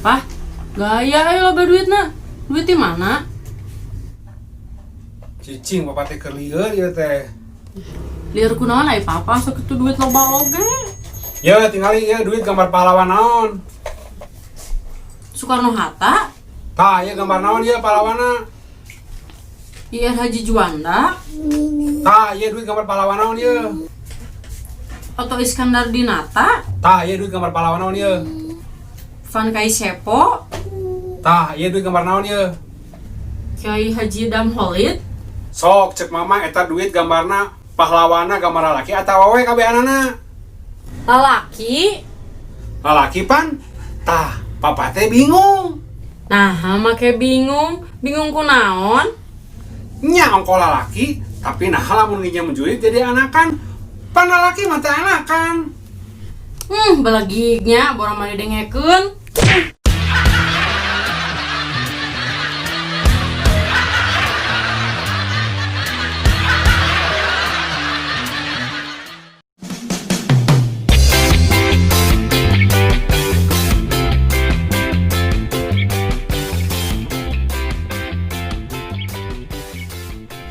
Pah, gaya ayo loba duitna. Duit di mana? Cicing papa teh keur lieur ieu teh. Lieur kunaon ai papa sok itu duit loba oge. Ya tinggali ieu duit gambar pahlawan naon. Soekarno Hatta, Tah ieu gambar naon ieu pahlawanna. IR Haji Juanda, Tah ieu duit gambar pahlawan naon ieu. Otto Iskandar Dinata, Tah ieu duit gambar pahlawan naon ieu. Van Kaisepo, Tah ieu duit gambar naon ieu. Kiai Haji Dam Holid, Sok cek mama eta duit gambarna pahlawanna gambar lalaki atawa we kabeanana. lalaki. Lalaki pan. Tah papa teh bingung. Nah, make bingung kunaon? Nya ongko lalaki tapi nah lamun nginjem duit jadi anakan. Pan lalaki mah teh anakan. Balagignya borang mah didengekeun.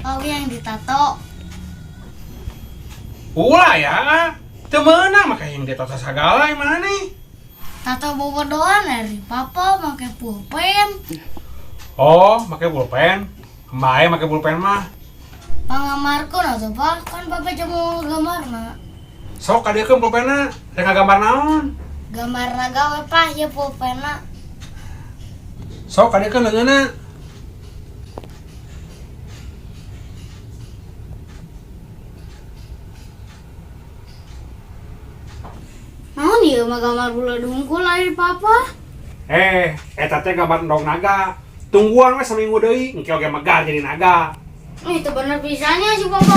Oke yang ditato. Ulah ya. Teu meunang maka yang ditato sagala yang mana nih? Tato bobodohan dari papa pakai pulpen. Oh, make pulpen. Mbae make pulpen mah. Pangamarku atau pak kan papa cuma gambarna. Sok kadiekeun pulpenna, rek ngagambar naon? Gambarna gawe pak ya pulpenna. Sok kadiekeun leungeunna. Naon ieu mah gambar bulu dungkul dari papa? Eta teh gambar endog naga. Tungguan we seminggu deui, engke oge megar jadi naga. Itu bener pisahnya si papa.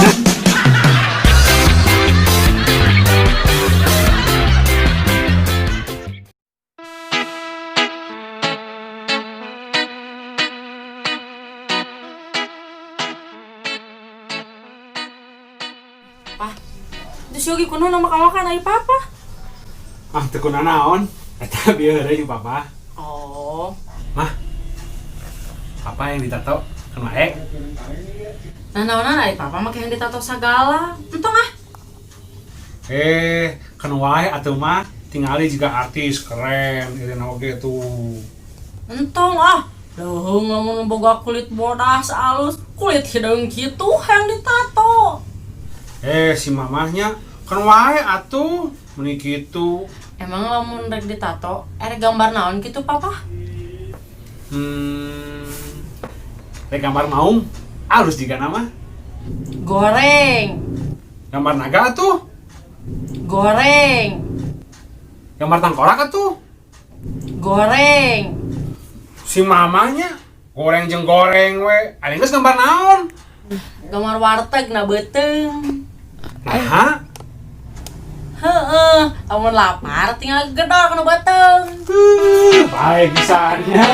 Pah, terus yogi kunaon makan ai papa? Ah, teu kuna naon. Eta bieu heureuy jeung papa. Oh, Mah. Apa yang ditato? Kan wae. nah naonan ai papa make yang ditato sagala. Entong ah. Kan wae atuh mah tingali juga artis keren irina oge tuh. Entong ah. Leuheung lamun boga kulit bodas alus, kulit hideung kitu hayang ditato. Si mamahnya kan wae atuh meni kitu. Emang lamun rek ditato, erek gambar naon gitu papa? Rek gambar maung alus juga nama. Goreng, Gambar naga atuh. goreng, Gambar tangkorak atuh. goreng. Si mamahnya goreng jeung goreng we. Aya geus gambar naon? Gambar warteg na beuteung. Nah, Heeh, lamun lapar tinggal gedor kana beuteung. baik pisannya.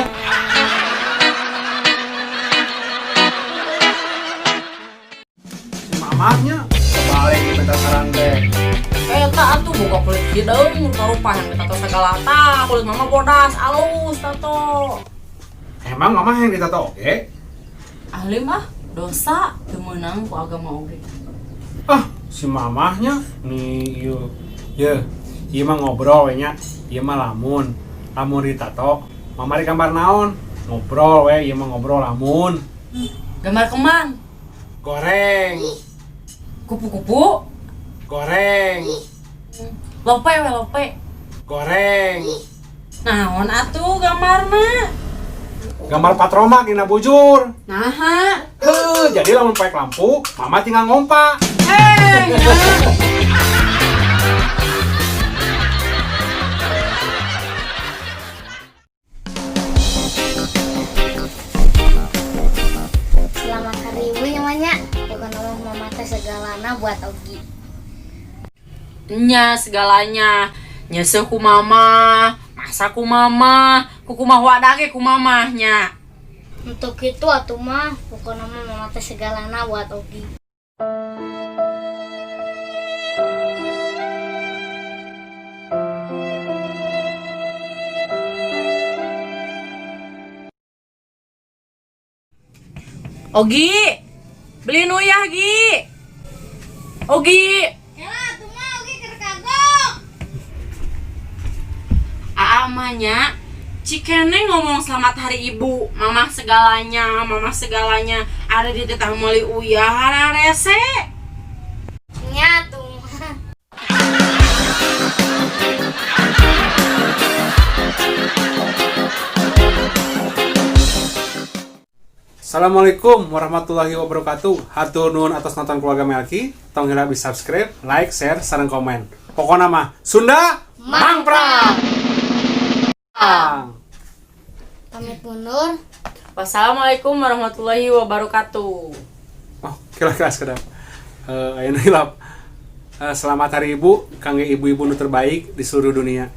Si mamahnya kebalik di peta sarang teh. Eta atuh boga kulit hideung karupa yang ditato sagala tah, kulit mama bodas alus tato. Emang mamah yang ditato oge? Ahli mah dosa teu meunang ku agama oge. Si mamahnya nih ieu mah ngobrol we nya. Ieu mah lamun ditato mama di gambar naon ngobrol we. Ieu mah ngobrol lamun Gambar kemang, goreng kupu-kupu, goreng lope we lope. goreng Naon atuh gambarna? gambar patroma dina bujur. Naha? Jadi lamun poek lampu mama tinggal ngompa. Selamat hari ibu namanya. Bukan nama mama teh segalana buat Ogi. Nya segalanya. Nyeseuh ku mama, masak ku mama, kukumah wadage ku mamahnya. Untuk itu atuh mah bukan nama mama teh segalana buat Ogi. Ogi, beli uyah Gi. Ogi. Ya, tuh mah oke keur kagok. Amanya Cikene ngomong selamat hari ibu, mamah segalanya ada di tetang meuli uyah rese. Nya tuh mah. Assalamualaikum warahmatullahi wabarakatuh. Hatur nuhun atas nonton keluarga Melki. Tong heula bisa subscribe, like, share, sareng komen. Pokokna mah Sunda Mangprang. Pamit mundur. Wassalamualaikum warahmatullahi wabarakatuh. Oh, kira-kira sekedap. Ayeuna hilap. Selamat Hari Ibu kangge ibu-ibu nu terbaik di seluruh dunia.